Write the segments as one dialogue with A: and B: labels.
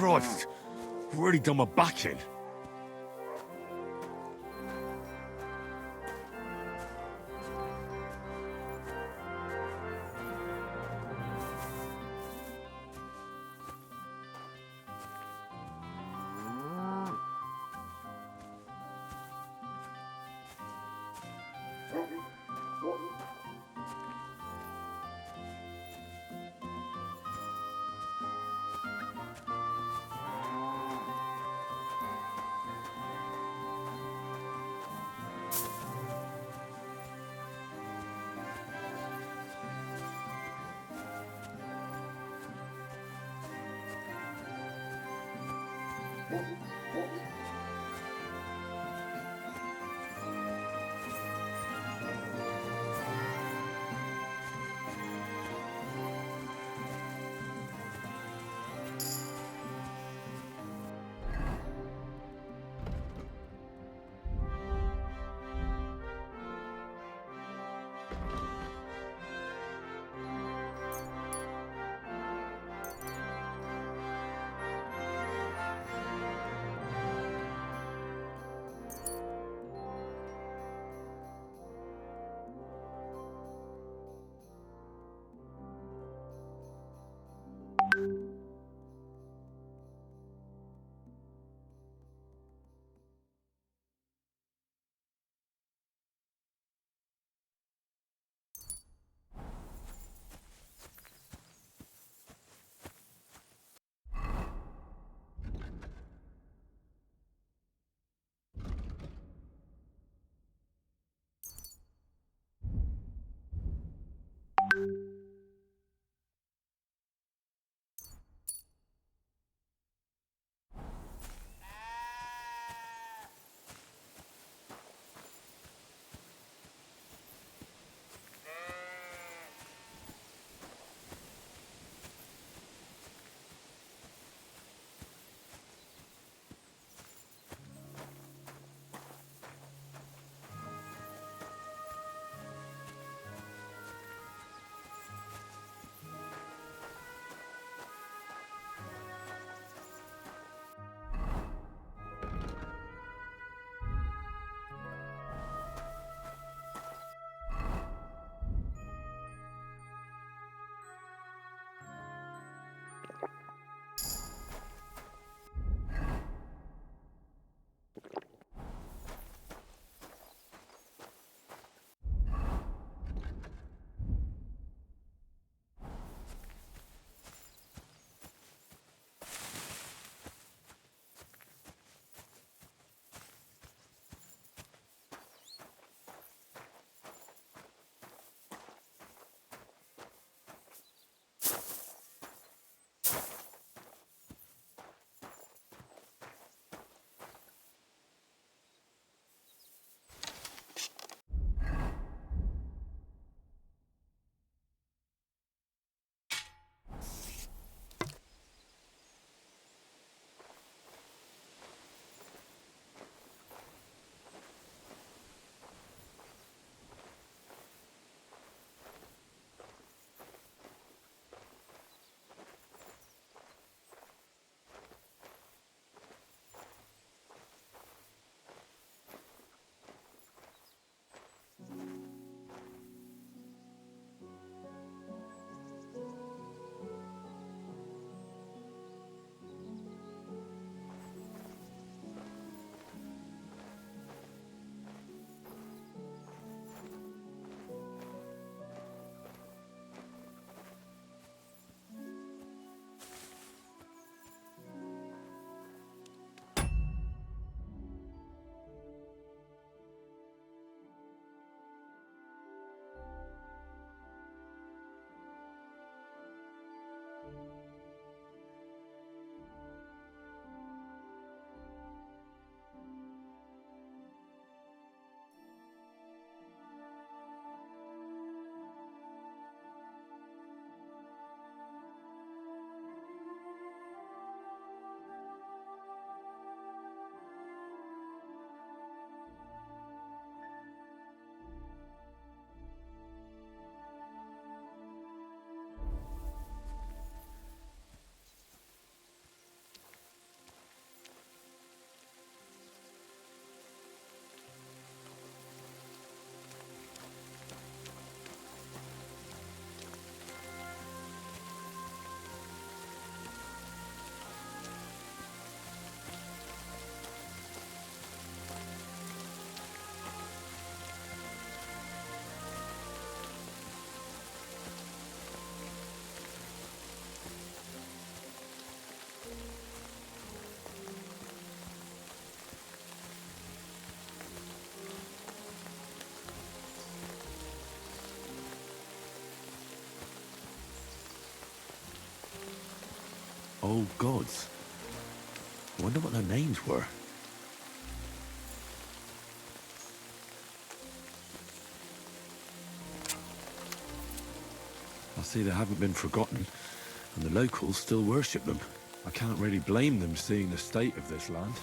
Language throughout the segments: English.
A: Christ. I've already done my back in. old gods. I wonder what their names were. I see they haven't been forgotten, and the locals still worship them. I can't really blame them seeing the state of this land.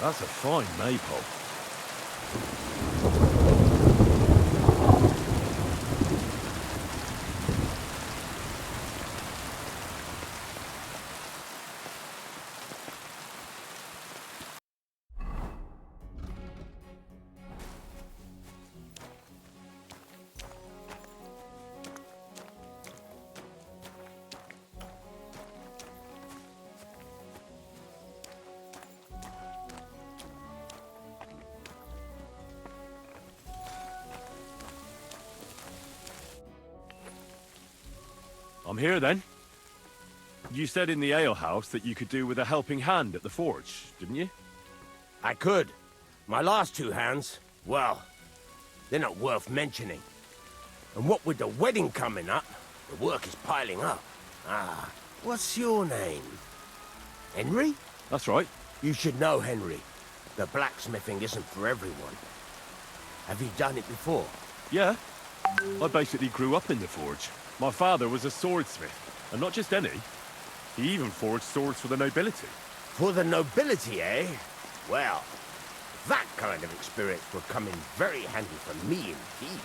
A: That's a fine maypole.
B: I'm here then. You said in the alehouse that you could do with a helping hand at the forge, didn't you?
C: I could. My last two hands, well, they're not worth mentioning. And what with the wedding coming up, the work is piling up. Ah, what's your name? Henry?
B: That's right.
C: You should know, Henry. The blacksmithing isn't for everyone. Have you done it before?
B: Yeah. I basically grew up in the forge. My father was a swordsmith, and not just any. He even forged swords for the nobility.
C: For the nobility, eh? Well, that kind of experience would come in very handy for me indeed.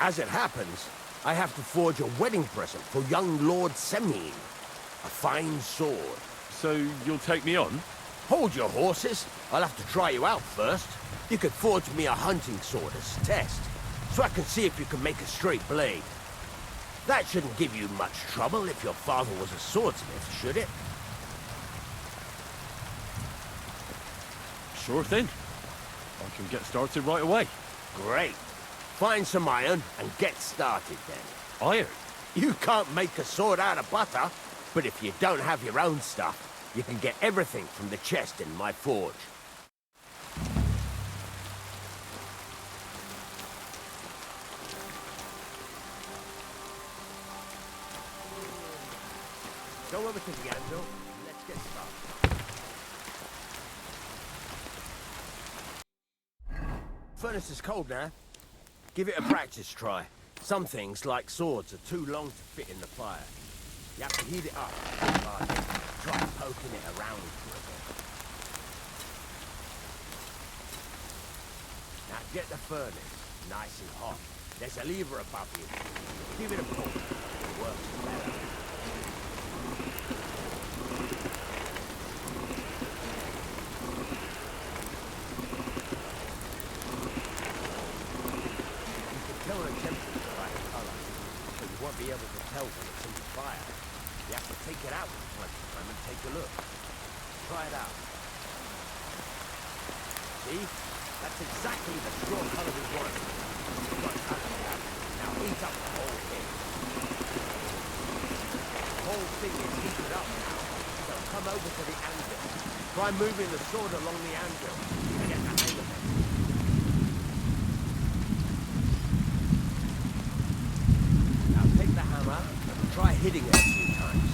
C: As it happens, I have to forge a wedding present for young Lord Semine. A fine sword.
B: So you'll take me on?
C: Hold your horses. I'll have to try you out first. You could forge me a hunting sword as a test, so I can see if you can make a straight blade. That shouldn't give you much trouble if your father was a swordsmith, should it?
B: Sure thing. I can get started right away.
C: Great. Find some iron and get started then.
B: Iron?
C: You can't make a sword out of butter, but if you don't have your own stuff, you can get everything from the chest in my forge. Go over to the anvil, and let's get started. Furnace is cold now. Give it a practice try. Some things, like swords, are too long to fit in the fire. You have to heat it up. Try poking it around for a bit. Now get the furnace nice and hot. There's a lever above you. Give it a pull. It works better. Tell the temperature by the color, but you won't be able to tell when it's in the fire. You have to take it out from time to time and take a look. Try it out. See? That's exactly the straw color we want. Now heat up the whole thing. The whole thing is heated up now, so come over to the anvil. Try moving the sword along the anvil to get the hang of it. Take the hammer and try hitting it a few times.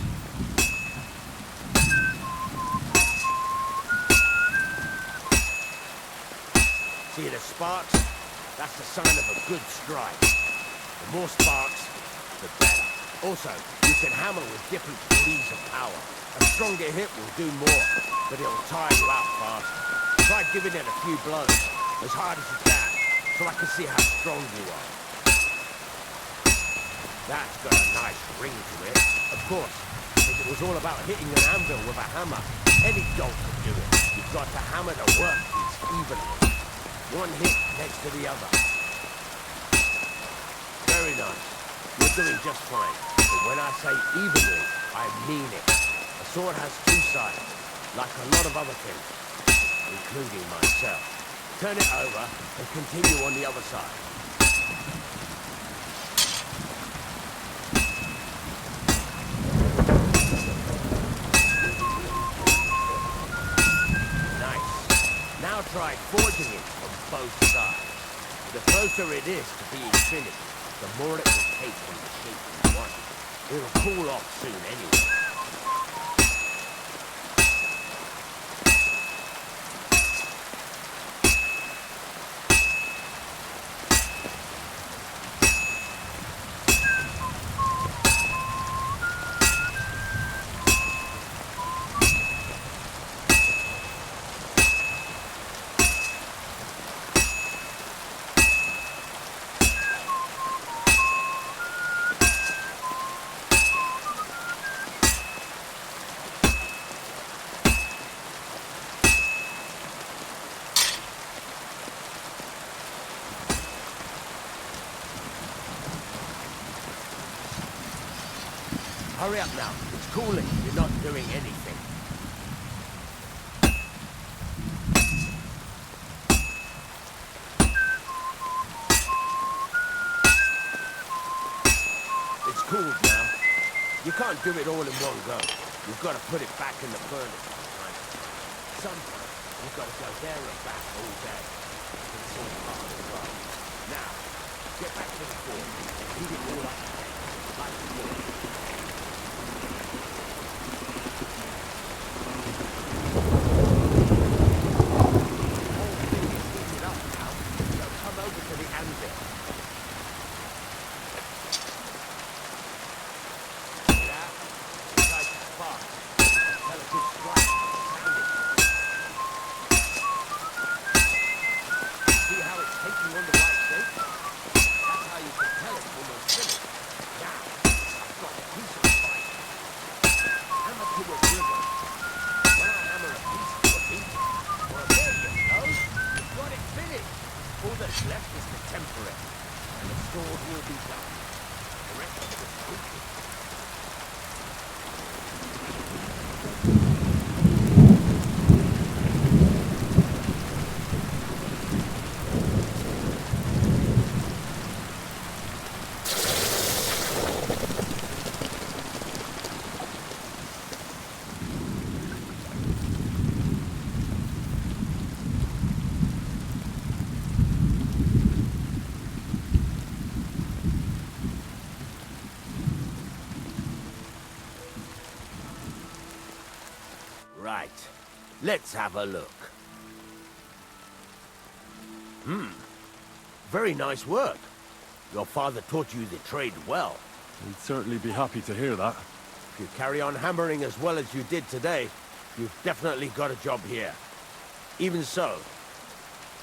C: See the sparks? That's the sign of a good strike. The more sparks, the better. Also, you can hammer with different degrees of power. A stronger hit will do more, but it'll tire you out faster. Try giving it a few blows, as hard as you can, so I can see how strong you are. That's got a nice ring to it. Of course, if it was all about hitting an anvil with a hammer, any dog could do it. You've got to hammer the workpiece evenly. One hit next to the other. Very nice. You're doing just fine. But when I say evenly, I mean it. A sword has two sides, like a lot of other things, including myself. Turn it over and continue on the other side. Now try forging it on both sides. The closer it is to being finished, the more it will take from the shape you want. It'll cool off soon anyway. Hurry up now. It's cooling. You're not doing anything. It's cooled now. You can't do it all in one go. You've got to put it back in the furnace. Sometimes you've got to go there and back all day. It's all part of the job. Now, get back to the forge. Heat it all up again. Like before. Right. Let's have a look. Very nice work. Your father taught you the trade well.
B: He'd certainly be happy to hear that.
C: If you carry on hammering as well as you did today, you've definitely got a job here. Even so,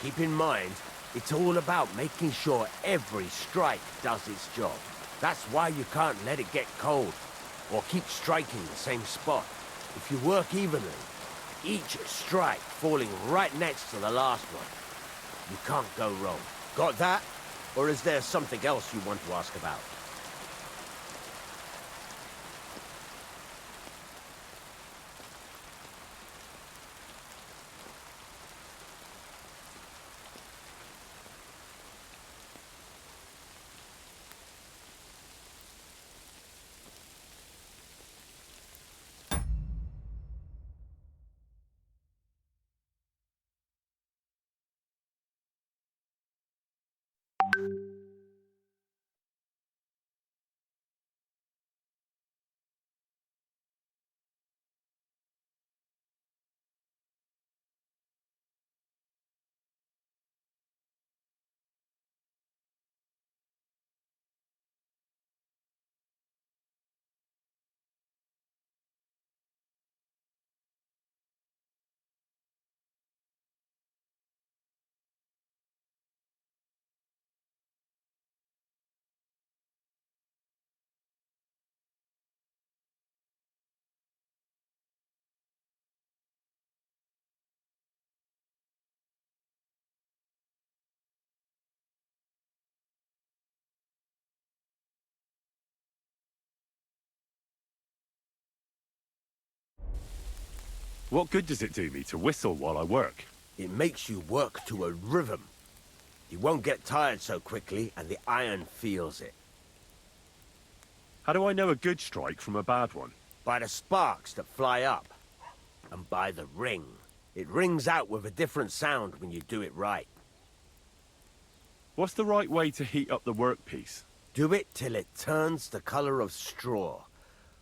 C: keep in mind, it's all about making sure every strike does its job. That's why you can't let it get cold, or keep striking the same spot. If you work evenly, each strike falling right next to the last one, you can't go wrong. Got that? Or is there something else you want to ask about?
B: What good does it do me to whistle while I work?
C: It makes you work to a rhythm. You won't get tired so quickly, and the iron feels it.
B: How do I know a good strike from a bad one?
C: By the sparks that fly up. And by the ring. It rings out with a different sound when you do it right.
B: What's the right way to heat up the workpiece?
C: Do it till it turns the color of straw.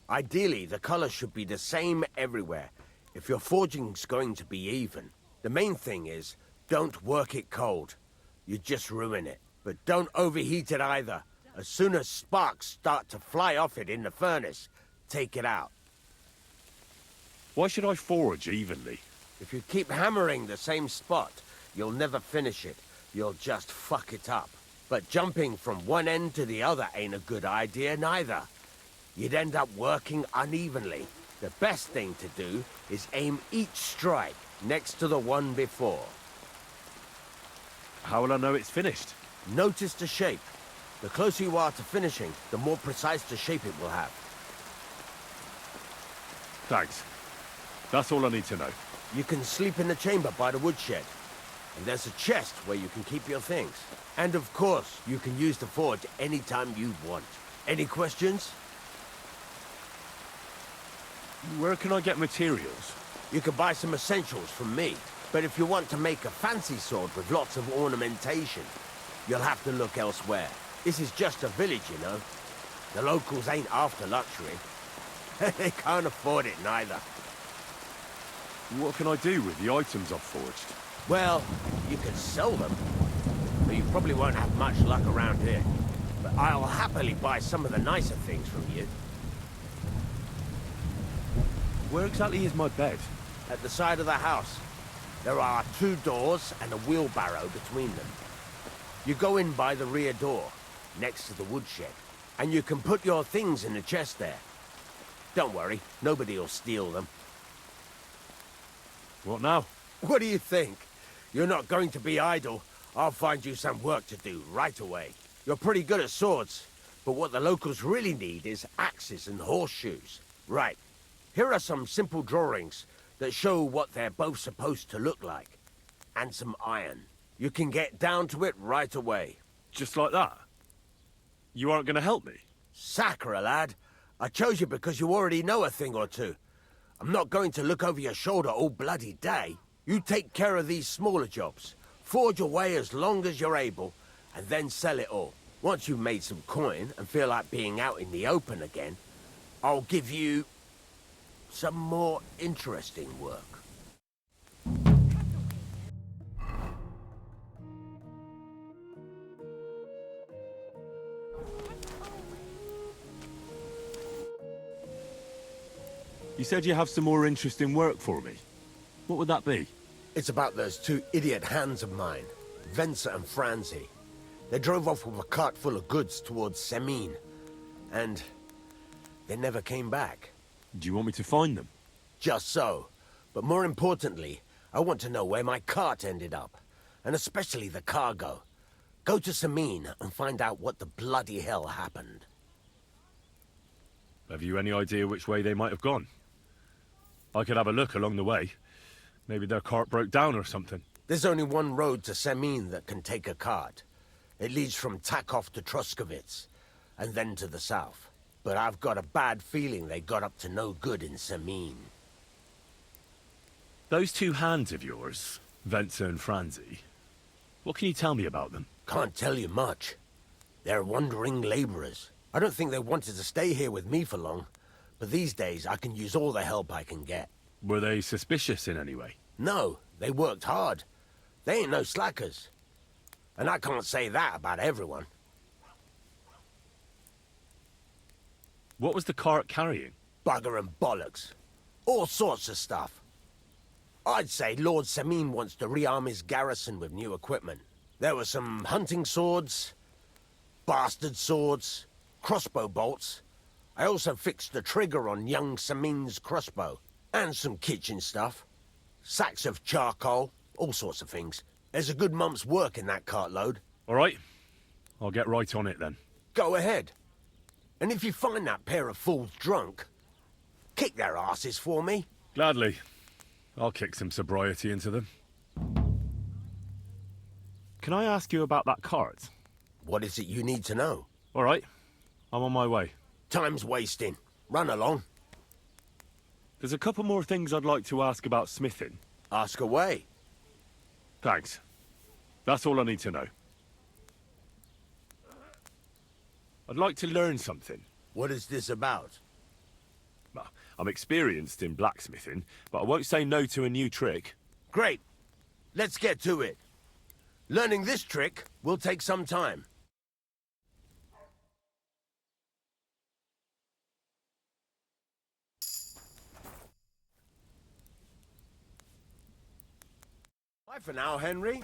C: Ideally, the color should be the same everywhere, if your forging's going to be even. The main thing is, don't work it cold. You just ruin it. But don't overheat it either. As soon as sparks start to fly off it in the furnace, take it out.
B: Why should I forge evenly?
C: If you keep hammering the same spot, you'll never finish it. You'll just fuck it up. But jumping from one end to the other ain't a good idea neither. You'd end up working unevenly. The best thing to do is aim each strike next to the one before.
B: How will I know it's finished?
C: Notice the shape. The closer you are to finishing, the more precise the shape it will have.
B: Thanks. That's all I need to know.
C: You can sleep in the chamber by the woodshed. And there's a chest where you can keep your things. And of course, you can use the forge anytime you want. Any questions?
B: Where can I get materials?
C: You can buy some essentials from me, but if you want to make a fancy sword with lots of ornamentation, you'll have to look elsewhere. This is just a village, you know. The locals ain't after luxury. They can't afford it neither.
B: What can I do with the items I've forged?
C: Well, you can sell them, but you probably won't have much luck around here. But I'll happily buy some of the nicer things from you.
B: Where exactly is my bed?
C: At the side of the house, there are 2 doors and a wheelbarrow between them. You go in by the rear door, next to the woodshed, and you can put your things in the chest there. Don't worry, nobody'll steal them.
B: What now?
C: What do you think? You're not going to be idle. I'll find you some work to do right away. You're pretty good at swords, but what the locals really need is axes and horseshoes. Right. Here are some simple drawings that show what they're both supposed to look like. And some iron. You can get down to it right away.
B: Just like that? You aren't going to help me?
C: Sacre, lad. I chose you because you already know a thing or two. I'm not going to look over your shoulder all bloody day. You take care of these smaller jobs. Forge away as long as you're able, and then sell it all. Once you've made some coin and feel like being out in the open again, I'll give you some more interesting work.
B: You said you have some more interesting work for me. What would that be?
C: It's about those 2 idiot hands of mine, Venser and Franzi. They drove off with a cart full of goods towards Semin, and they never came back.
B: Do you want me to find them?
C: Just so. But more importantly, I want to know where my cart ended up, and especially the cargo. Go to Semin and find out what the bloody hell happened.
B: Have you any idea which way they might have gone? I could have a look along the way. Maybe their cart broke down or something.
C: There's only one road to Semin that can take a cart. It leads from Takov to Troskovitz, and then to the south. But I've got a bad feeling they got up to no good in Semin.
B: Those 2 hands of yours, Venser and Franzi, what can you tell me about them?
C: Can't tell you much. They're wandering laborers. I don't think they wanted to stay here with me for long, but these days I can use all the help I can get.
B: Were they suspicious in any way?
C: No, they worked hard. They ain't no slackers. And I can't say that about everyone.
B: What was the cart carrying?
C: Bugger and bollocks. All sorts of stuff. I'd say Lord Semin wants to rearm his garrison with new equipment. There were some hunting swords, bastard swords, crossbow bolts. I also fixed the trigger on young Semin's crossbow. And some kitchen stuff. Sacks of charcoal, all sorts of things. There's a good month's work in that cartload.
B: All right. I'll get right on it then.
C: Go ahead. And if you find that pair of fools drunk, kick their asses for me.
B: Gladly. I'll kick some sobriety into them. Can I ask you about that cart?
C: What is it you need to know?
B: All right. I'm on my way.
C: Time's wasting. Run along.
B: There's a couple more things I'd like to ask about smithing.
C: Ask away.
B: Thanks. That's all I need to know. I'd like to learn something.
C: What is this about?
B: Well, I'm experienced in blacksmithing, but I won't say no to a new trick.
C: Great. Let's get to it. Learning this trick will take some time. Bye for now, Henry.